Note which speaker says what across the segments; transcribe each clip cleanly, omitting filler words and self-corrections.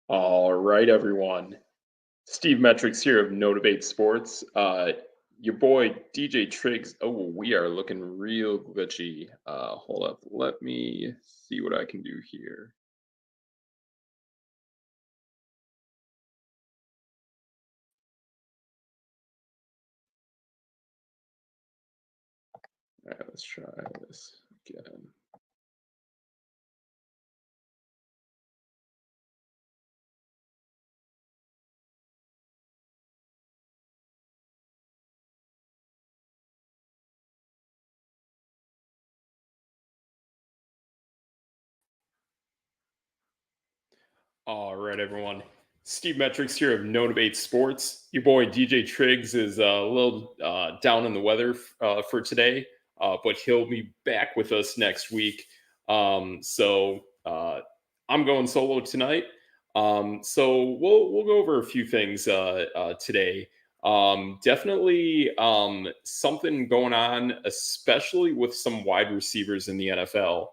Speaker 1: All right, everyone. Steve Metrics here of Db8 Sports. Your boy DJ Triggs. Oh, we are looking real glitchy. Hold up. Let me see what I can do here. All right, let's try this again. All right, everyone. Steve Metrics here of Db8 Sports. Your boy DJ Triggs is a little down in the weather for today, but he'll be back with us next week. So I'm going solo tonight. So we'll go over a few things today. Definitely something going on, especially with some wide receivers in the NFL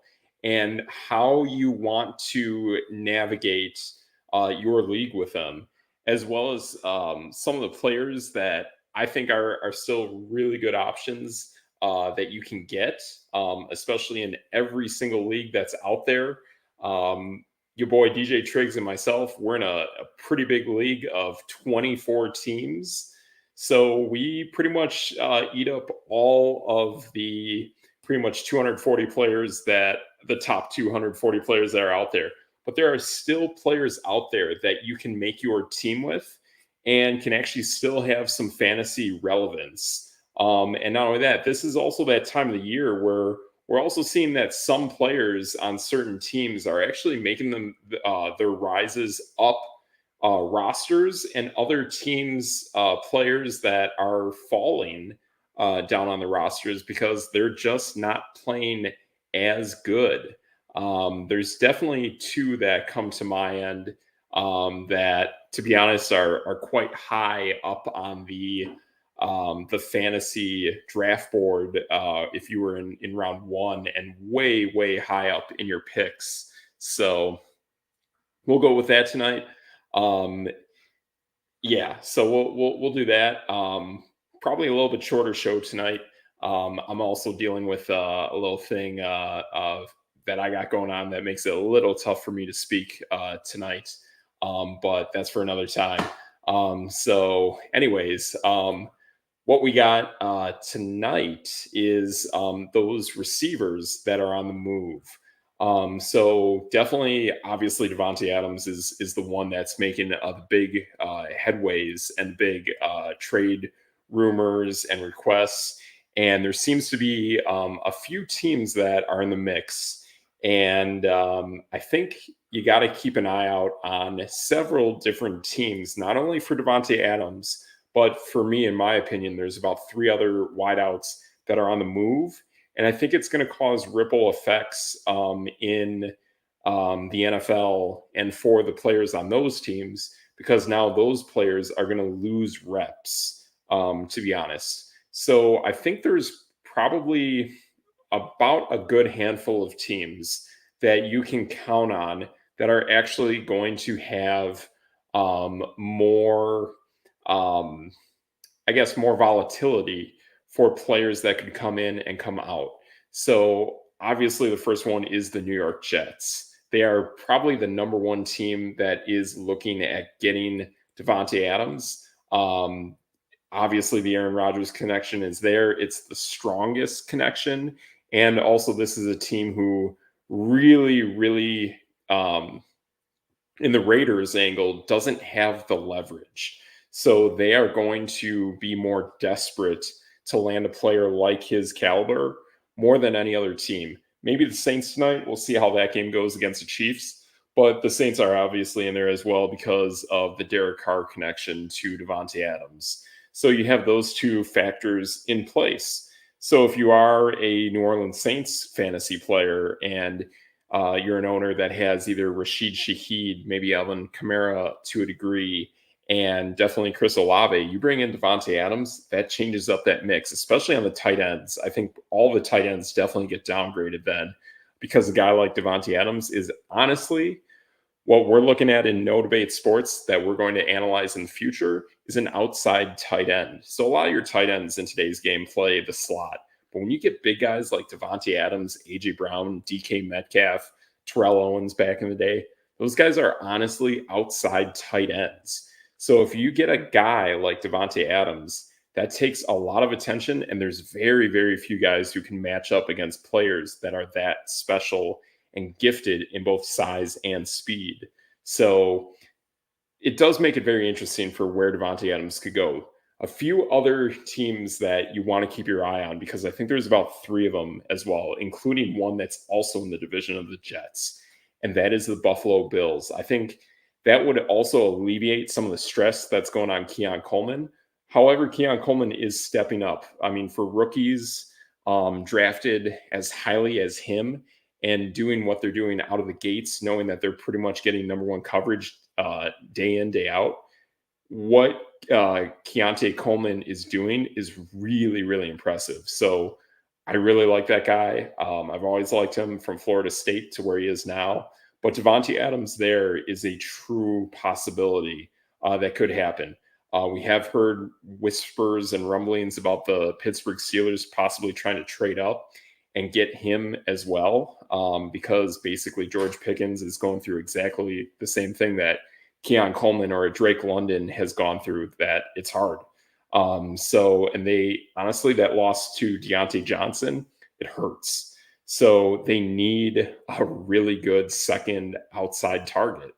Speaker 1: and how you want to navigate your league with them, as well as some of the players that I think are still really good options that you can get, especially in every single league that's out there. Your boy DJ Triggs and myself, we're in a pretty big league of 24 teams. So we pretty much eat up all of the pretty much 240 players that the top 240 players that are out there. But there are still players out there that you can make your team with and can actually still have some fantasy relevance. And not only that, this is also that time of the year where we're also seeing that some players on certain teams are actually making them their rises up rosters, and other teams players that are falling down on the rosters because they're just not playing as good. There's definitely two that come to my end that, to be honest, are quite high up on the fantasy draft board if you were in round one, and way high up in your picks. So we'll go with that tonight. Um, yeah, so we'll do that. Probably a little bit shorter show tonight. I'm also dealing with a little thing that I got going on that makes it a little tough for me to speak tonight. But that's for another time. So anyways, what we got tonight is those receivers that are on the move. So definitely, obviously, Devontae Adams is the one that's making the big headways and big trade rumors and requests. And there seems to be a few teams that are in the mix. And I think you got to keep an eye out on several different teams, not only for Devontae Adams, but for me, in my opinion, there's about three other wideouts that are on the move. And I think it's going to cause ripple effects in the NFL and for the players on those teams, because now those players are going to lose reps, to be honest. So I think there's probably about a good handful of teams that you can count on that are actually going to have more I guess, more volatility for players that could come in and come out. So obviously, the first one is the New York Jets. They are probably the number one team that is looking at getting Devontae Adams. Obviously, the Aaron Rodgers connection is there. It's the strongest connection. And also, this is a team who really, in the Raiders angle, doesn't have the leverage. So they are going to be more desperate to land a player like his caliber more than any other team. Maybe the Saints tonight. We'll see how that game goes against the Chiefs. But the Saints are obviously in there as well because of the Derek Carr connection to Devontae Adams. So you have those two factors in place. So if you are a New Orleans Saints fantasy player and you're an owner that has either Rashid Shaheed, maybe Alvin Kamara to a degree, and definitely Chris Olave, you bring in Devontae Adams, that changes up that mix, especially on the tight ends. I think all the tight ends definitely get downgraded then, because a guy like Devontae Adams is honestly What we're looking at in No Debate Sports that we're going to analyze in the future is an outside tight end. So a lot of your tight ends in today's game play the slot. But when you get big guys like Devontae Adams, A.J. Brown, DK Metcalf, Terrell Owens back in the day, those guys are honestly outside tight ends. So if you get a guy like Devontae Adams, that takes a lot of attention, and there's very, very few guys who can match up against players that are that special and gifted in both size and speed. So it does make it very interesting for where Devontae Adams could go. A few other teams that you want to keep your eye on, because I think there's about 3 of them as well, including one that's also in the division of the Jets, and that is the Buffalo Bills. I think that would also alleviate some of the stress that's going on Keon Coleman. However, Keon Coleman is stepping up. I mean, for rookies drafted as highly as him and doing what they're doing out of the gates, knowing that they're pretty much getting number 1 coverage day in, day out, what Keontae Coleman is doing is really, really impressive. So I really like that guy. I've always liked him from Florida State to where he is now. But Devontae Adams there is a true possibility that could happen. We have heard whispers and rumblings about the Pittsburgh Steelers possibly trying to trade up and get him as well, because basically George Pickens is going through exactly the same thing that Keon Coleman or Drake London has gone through, that it's hard. And they honestly, that loss to Deontay Johnson, it hurts. So they need a really good second outside target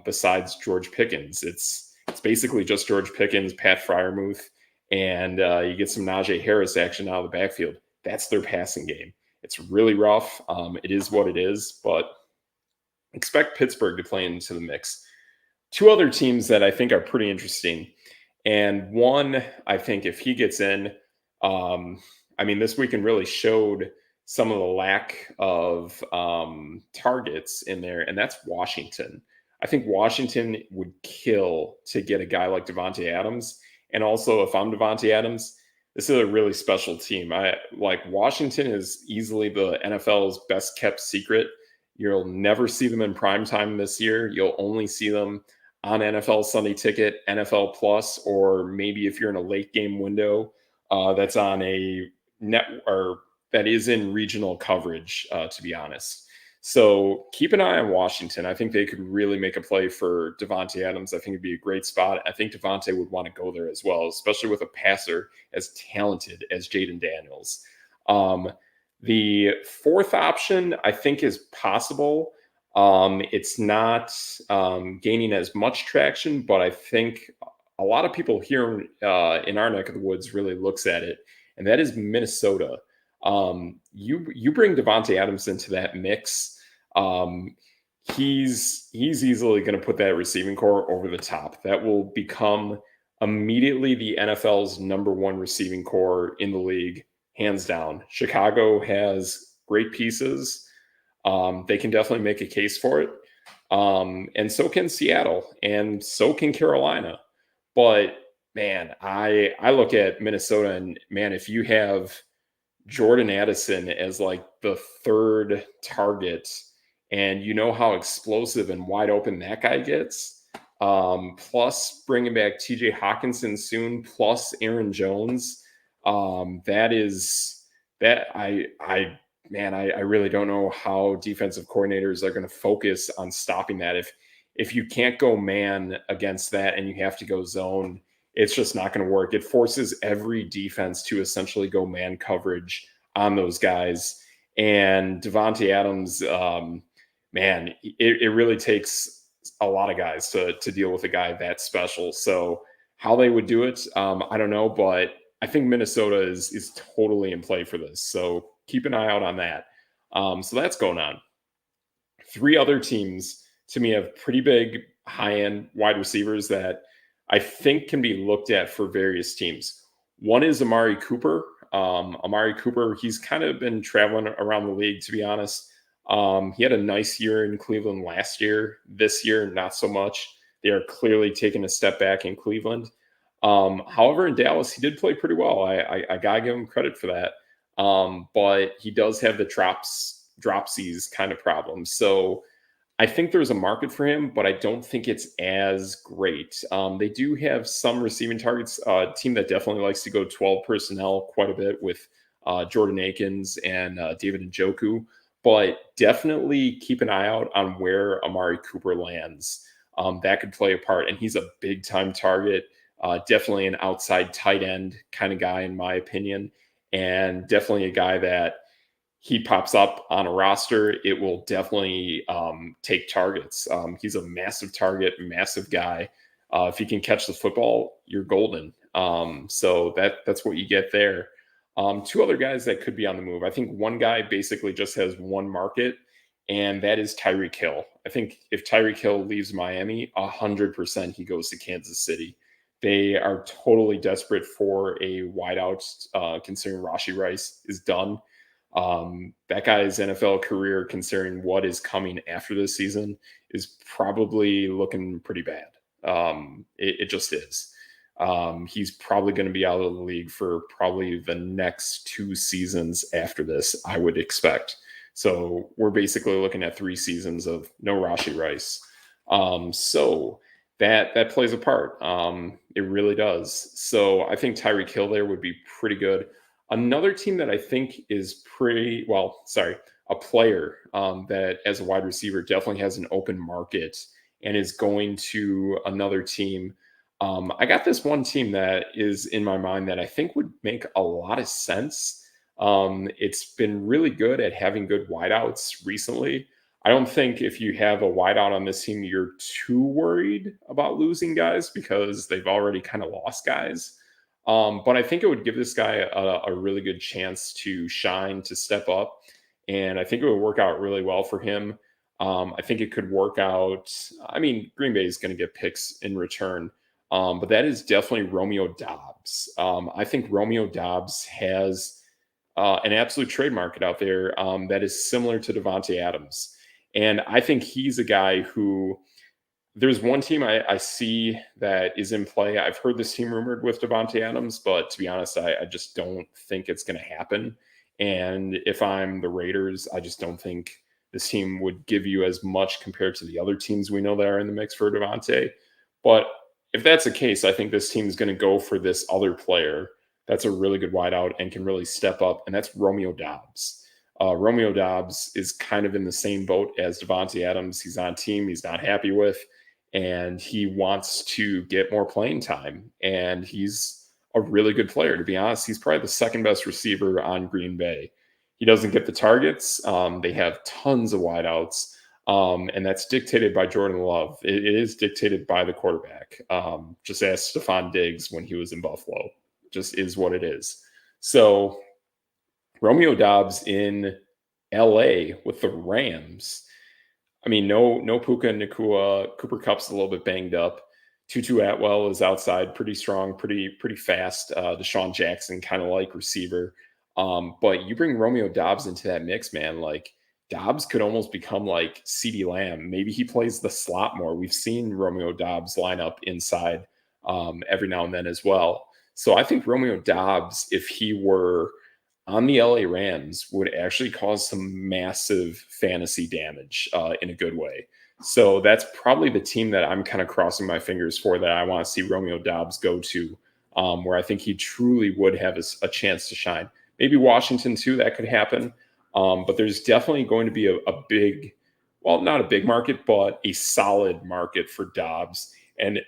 Speaker 1: besides George Pickens. It's basically just George Pickens, Pat Freiermuth, and you get some Najee Harris action out of the backfield. That's their passing game. It's really rough. It is what it is, but expect Pittsburgh to play into the mix. 2 other teams that I think are pretty interesting. And one, I think if he gets in, this weekend really showed some of the lack of targets in there, and that's Washington. I think Washington would kill to get a guy like Devontae Adams. And also, if I'm Devontae Adams, this is a really special team. Washington is easily the NFL's best kept secret. You'll never see them in prime time this year. You'll only see them on NFL Sunday Ticket, NFL Plus, or maybe if you're in a late game window that's on a net or that is in regional coverage, to be honest. So keep an eye on Washington. I think they could really make a play for Devontae Adams. I think it'd be a great spot. I think Devontae would want to go there as well, especially with a passer as talented as Jaden Daniels. The 4th option, I think, is possible. It's not gaining as much traction, but I think a lot of people here in our neck of the woods really looks at it, and that is Minnesota. You bring Devontae Adams into that mix. He's easily going to put that receiving core over the top. That will become immediately the NFL's number 1 receiving core in the league, hands down. Chicago has great pieces. They can definitely make a case for it. And so can Seattle, and so can Carolina. But man, I look at Minnesota, and man, if you have Jordan Addison as like the 3rd target, and you know how explosive and wide open that guy gets, plus bringing back TJ Hawkinson soon, plus Aaron Jones, I really don't know how defensive coordinators are going to focus on stopping that. If you can't go man against that and you have to go zone, it's just not going to work. It forces every defense to essentially go man coverage on those guys. And Devontae Adams, it really takes a lot of guys to deal with a guy that special. So how they would do it, I don't know, but I think Minnesota is totally in play for this. So keep an eye out on that. So that's going on. 3 other teams to me have pretty big high-end wide receivers that I think can be looked at for various teams. One is Amari Cooper. Amari Cooper, he's kind of been traveling around the league, to be honest. He had a nice year in Cleveland last year. This year, not so much. They are clearly taking a step back in Cleveland. However, in Dallas, he did play pretty well. I got to give him credit for that. But he does have the dropsies kind of problem. So I think there's a market for him, but I don't think it's as great. They do have some receiving targets. A team that definitely likes to go 12 personnel quite a bit with Jordan Akins and David Njoku, but definitely keep an eye out on where Amari Cooper lands. That could play a part, and he's a big time target. Definitely an outside tight end kind of guy, in my opinion, and definitely a guy that he pops up on a roster, it will definitely take targets. He's a massive target, massive guy. If he can catch the football, you're golden. So that's what you get there. Two other guys that could be on the move. I think one guy basically just has one market, and that is Tyreek Hill. I think if Tyreek Hill leaves Miami, 100% he goes to Kansas City. They are totally desperate for a wideout, considering Rashee Rice is done. That guy's NFL career, considering what is coming after this season, is probably looking pretty bad. It just is. He's probably going to be out of the league for probably the next 2 seasons after this, I would expect. So we're basically looking at 3 seasons of no Rashee Rice. So that plays a part. It really does. So I think Tyreek Hill there would be pretty good. Another team that I think is a player that as a wide receiver definitely has an open market and is going to another team. I got this one team that is in my mind that I think would make a lot of sense. It's been really good at having good wideouts recently. I don't think if you have a wideout on this team, you're too worried about losing guys because they've already kind of lost guys. But I think it would give this guy a really good chance to shine, to step up. And I think it would work out really well for him. I think it could work out. I mean, Green Bay is going to get picks in return. But that is definitely Romeo Doubs. I think Romeo Doubs has an absolute trade market out there that is similar to Devontae Adams. And I think he's a guy who there's one team I see that is in play. I've heard this team rumored with Devontae Adams, but to be honest, I just don't think it's going to happen. And if I'm the Raiders, I just don't think this team would give you as much compared to the other teams we know that are in the mix for Devontae. But if that's the case, I think this team is going to go for this other player that's a really good wideout and can really step up, and that's Romeo Doubs. Romeo Doubs is kind of in the same boat as Devontae Adams. He's on a team he's not happy with, and he wants to get more playing time. And he's a really good player, to be honest. He's probably the second best receiver on Green Bay. He doesn't get the targets. They have tons of wideouts, and that's dictated by Jordan Love. It is dictated by the quarterback. Just ask Stephon Diggs when he was in Buffalo. Just is what it is. So Romeo Doubs in LA with the Rams. I mean, no Puka Nacua. Cooper Kupp's a little bit banged up. Tutu Atwell is outside, pretty strong, pretty fast. Deshaun Jackson kind of like receiver. But you bring Romeo Doubs into that mix, man. Like Doubs could almost become like CeeDee Lamb. Maybe he plays the slot more. We've seen Romeo Doubs line up inside every now and then as well. So I think Romeo Doubs, if he were on the LA Rams, would actually cause some massive fantasy damage in a good way. So that's probably the team that I'm kind of crossing my fingers for, that I want to see Romeo Doubs go to, where I think he truly would have a chance to shine. Maybe Washington too, that could happen. But there's definitely going to be a big, well, not a big market, but a solid market for Doubs. And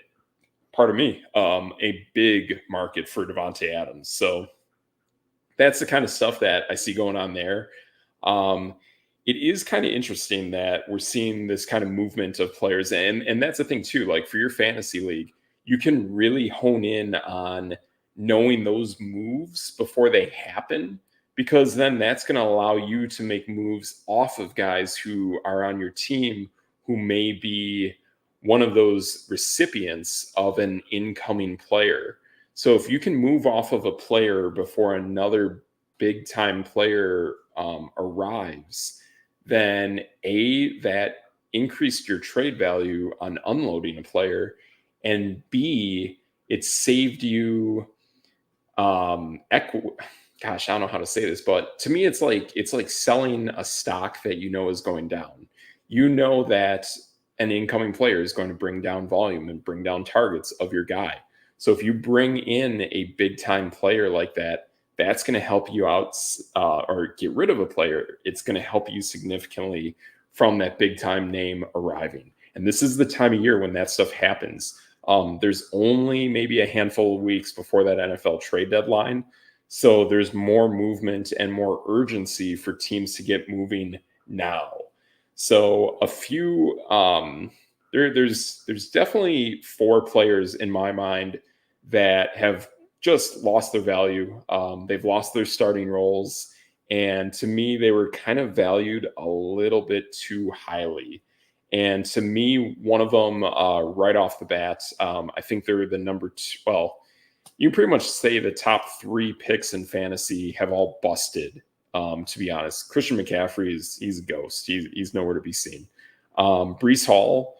Speaker 1: pardon me, a big market for Devontae Adams. So that's the kind of stuff that I see going on there. It is kind of interesting that we're seeing this kind of movement of players. And that's the thing too, like for your fantasy league, you can really hone in on knowing those moves before they happen, because then that's going to allow you to make moves off of guys who are on your team who may be one of those recipients of an incoming player. So if you can move off of a player before another big time player arrives, then that increased your trade value on unloading a player, and B, it saved you gosh, I don't know how to say this, but to me it's like selling a stock that you know is going down. you know that an incoming player is going to bring down volume and bring down targets of your guy. So if you bring in a big time player like that, that's going to help you out, or get rid of a player. It's going to help you significantly from that big time name arriving. And this is the time of year when that stuff happens. There's only maybe a handful of weeks before that NFL trade deadline. So there's more movement and more urgency for teams to get moving now. So a few, there's definitely 4 players in my mind that have just lost their value. They've lost their starting roles. And to me, they were kind of valued a little bit too highly. And to me, one of them, right off the bat, I think they're the number 2. Well, you pretty much say the top 3 picks in fantasy have all busted. To be honest, Christian McCaffrey he's a ghost. He's nowhere to be seen. Breece Hall,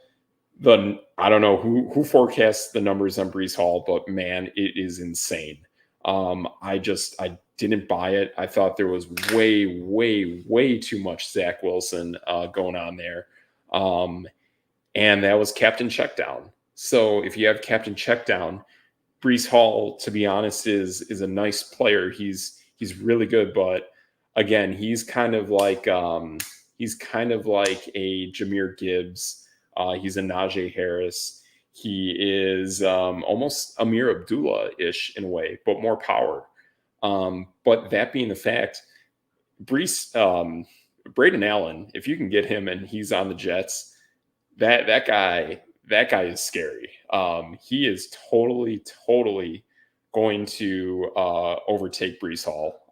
Speaker 1: I don't know who forecasts the numbers on Breece Hall, but man, it is insane. I didn't buy it. I thought there was way too much Zach Wilson going on there. And that was Captain Checkdown. So if you have Captain Checkdown, Breece Hall, to be honest, is a nice player. He's really good, but again, he's kind of like a Jahmyr Gibbs. He's a Najee Harris. He is almost Amir Abdullah-ish in a way, but more power. But that being the fact, Braden Allen, if you can get him and he's on the Jets, that guy is scary. He is totally going to overtake Breece Hall.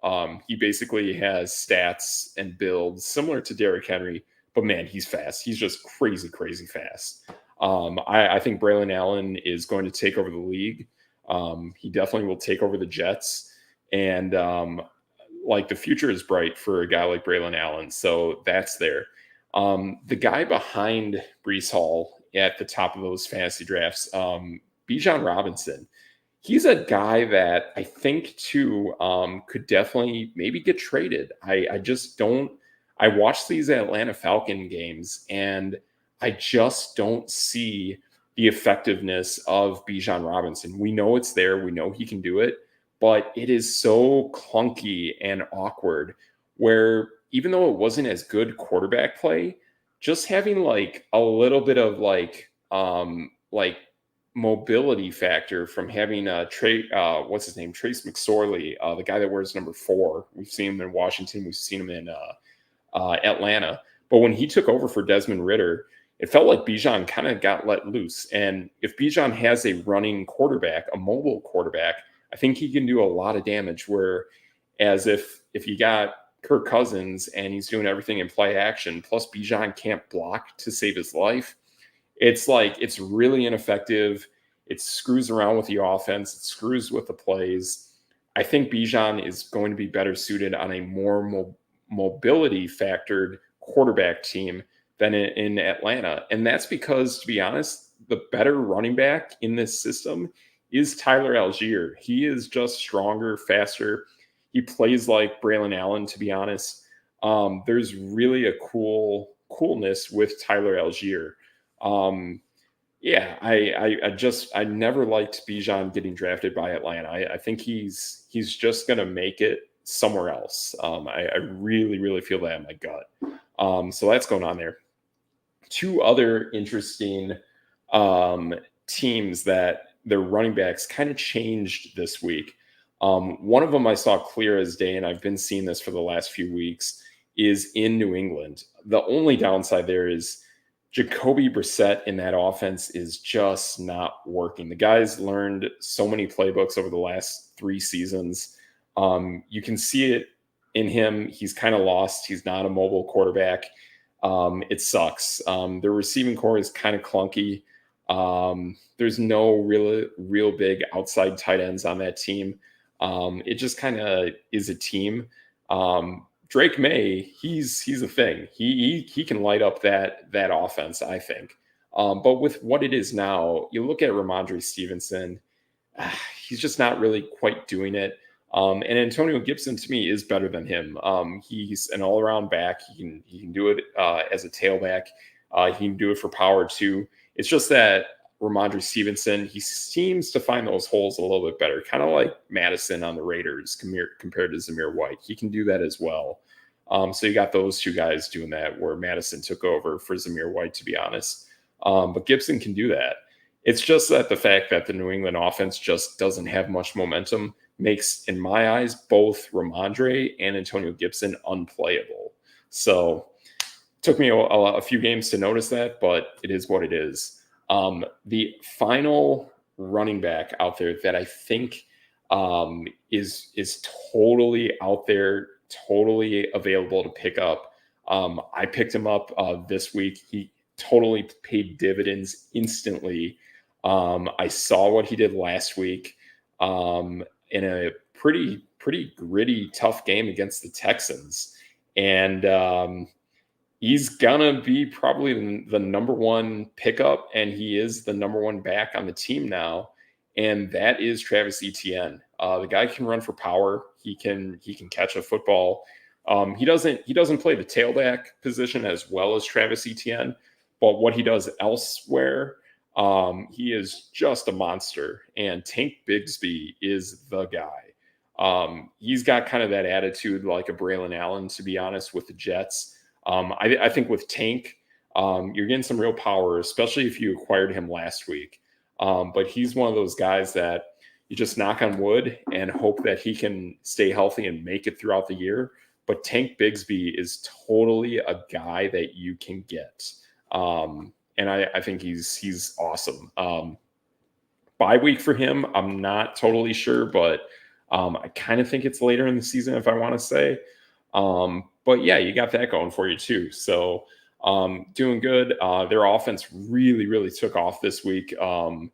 Speaker 1: He basically has stats and builds similar to Derrick Henry, but man, he's fast. He's just crazy fast. I think Braylon Allen is going to take over the league. He definitely will take over the Jets. And the future is bright for a guy like Braylon Allen. So that's there. The guy behind Breece Hall at the top of those fantasy drafts, Bijan Robinson, he's a guy that I think too could definitely maybe get traded. I just don't. I watched these Atlanta Falcon games and I just don't see the effectiveness of Bijan Robinson. We know it's there. We know he can do it, but it is so clunky and awkward where even though it wasn't as good quarterback play, just having a little bit of mobility factor from having what's his name? Trace McSorley, the guy that wears number 4. We've seen him in Washington. We've seen him in Atlanta. But when he took over for Desmond Ridder, it felt like Bijan kind of got let loose. And if Bijan has a running quarterback, a mobile quarterback, I think he can do a lot of damage. Whereas if you got Kirk Cousins and he's doing everything in play action, plus Bijan can't block to save his life, it's really ineffective. It screws around with the offense. It screws with the plays. I think Bijan is going to be better suited on a more mobility factored quarterback team than in Atlanta. And that's because, to be honest, the better running back in this system is Tyler Algier. He is just stronger, faster. He plays like Braylon Allen, to be honest. There's really a coolness with Tyler Algier. I never liked Bijan getting drafted by Atlanta. I think he's just going to make it somewhere else. I really feel that in my gut. So that's going on there. 2 other interesting teams that their running backs kind of changed this week. One of them I saw clear as day, and I've been seeing this for the last few weeks, is in New England. The only downside there is Jacoby Brissett in that offense is just not working. The guy's learned so many playbooks over the last 3 seasons. You can see it in him. He's kind of lost. He's not a mobile quarterback. It sucks. The receiving core is kind of clunky. There's no real big outside tight ends on that team. It just kind of is a team. Drake May, he's a thing. He can light up that offense, I think. But with what it is now, you look at Ramondre Stevenson, he's just not really quite doing it. And Antonio Gibson to me is better than him. He's an all-around back. He can do it as a tailback. He can do it for power too. It's just that Ramondre Stevenson, he seems to find those holes a little bit better, kind of like Madison on the Raiders compared to Zamir White. He can do that as well. So you got those two guys doing that, where Madison took over for Zamir White, to be honest. But Gibson can do that. It's just that the fact that the New England offense just doesn't have much momentum makes, in my eyes, both Ramondre and Antonio Gibson unplayable. So it took me a few games to notice that, but it is what it is. The final running back out there that I think is totally out there, totally available to pick up. I picked him up this week. He totally paid dividends instantly. I saw what he did last week in a pretty gritty, tough game against the Texans. And he's gonna be probably the number one pickup, and he is the number one back on the team now, and that is Travis Etienne. The guy can run for power. He can catch a football. He doesn't play the tailback position as well as Travis Etienne, but what he does elsewhere, he is just a monster. And Tank Bigsby is the guy. He's got kind of that attitude like a Braylon Allen, to be honest, with the Jets. I think with Tank, you're getting some real power, especially if you acquired him last week. But he's one of those guys that you just knock on wood and hope that he can stay healthy and make it throughout the year. But Tank Bigsby is totally a guy that you can get. And I think he's awesome. Bye week for him, I'm not totally sure, but I kind of think it's later in the season, if I want to say. But yeah, you got that going for you too. So doing good. Their offense really took off this week in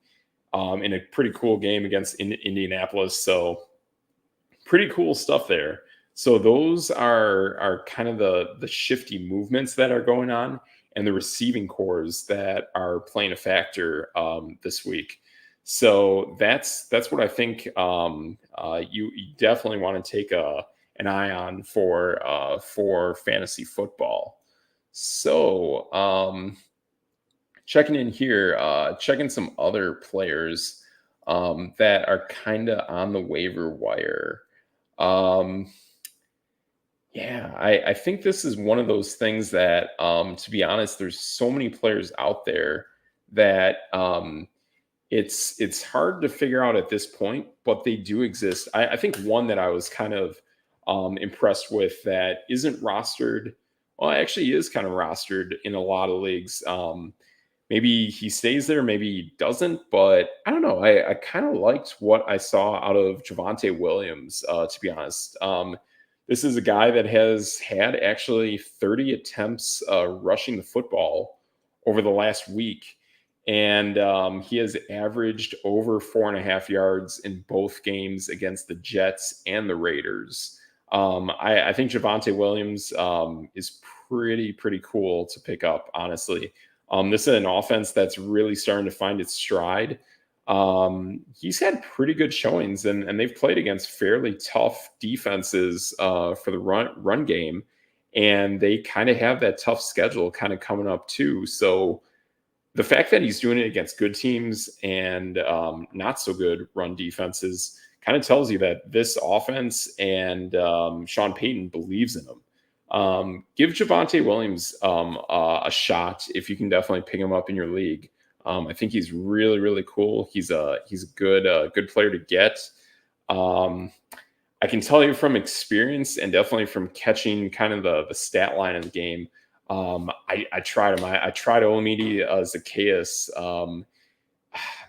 Speaker 1: a pretty cool game against Indianapolis. So pretty cool stuff there. So those are kind of the shifty movements that are going on, and the receiving cores that are playing a factor this week. So that's what I think you definitely want to take an eye on for fantasy football. So checking in here, checking some other players that are kind of on the waiver wire. Yeah, I think this is one of those things that, to be honest, there's so many players out there that it's hard to figure out at this point, but they do exist. I think one that I was kind of impressed with that isn't rostered. Well, actually is kind of rostered in a lot of leagues. Maybe he stays there, maybe he doesn't, but I don't know. I kind of liked what I saw out of Javonte Williams, to be honest. This is a guy that has had actually 30 attempts rushing the football over the last week. And he has averaged over 4.5 yards in both games against the Jets and the Raiders. I think Javonte Williams is pretty cool to pick up, honestly. This is an offense that's really starting to find its stride. He's had pretty good showings, and they've played against fairly tough defenses for the run game, and they kind of have that tough schedule kind of coming up too. So the fact that he's doing it against good teams and not so good run defenses kind of tells you that this offense and Sean Payton believes in him. Give Javonte Williams a shot if you can definitely pick him up in your league. I think he's really cool. He's a good player to get. I can tell you from experience and definitely from catching kind of the stat line of the game. I tried him. I tried Olamide Zacchaeus.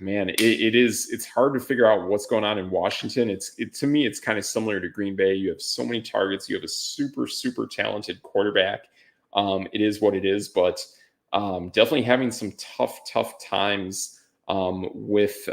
Speaker 1: Man, it's hard to figure out what's going on in Washington. To me, it's kind of similar to Green Bay. You have so many targets. You have a super talented quarterback. It is what it is, but definitely having some tough times with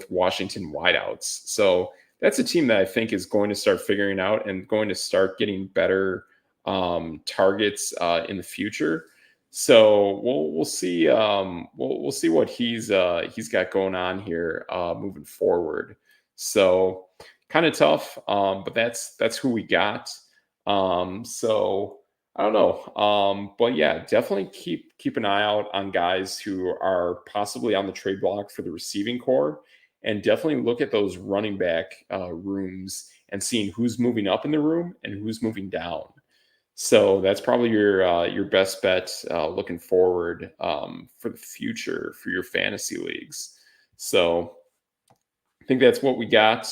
Speaker 1: Washington wideouts. So that's a team that I think is going to start figuring out and going to start getting better targets in the future. So we'll see. We'll see what he's got going on here moving forward. So kind of tough. But that's who we got. So I don't know. But yeah, definitely keep an eye out on guys who are possibly on the trade block for the receiving core, and definitely look at those running back rooms and seeing who's moving up in the room and who's moving down. So that's probably your best bet looking forward for the future for your fantasy leagues. So I think that's what we got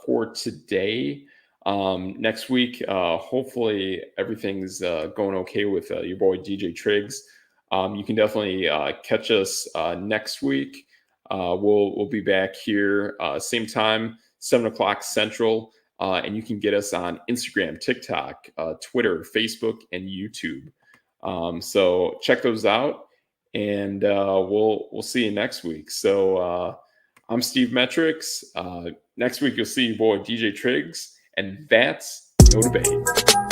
Speaker 1: for today. Next week, hopefully everything's going okay with your boy DJ Triggs. You can definitely catch us next week. We'll be back here same time, 7 o'clock Central, and you can get us on Instagram, TikTok, Twitter, Facebook, and YouTube. So check those out, and we'll see you next week. So. I'm Steve Metrics. Next week, you'll see your boy DJ Triggs, and that's No Debate.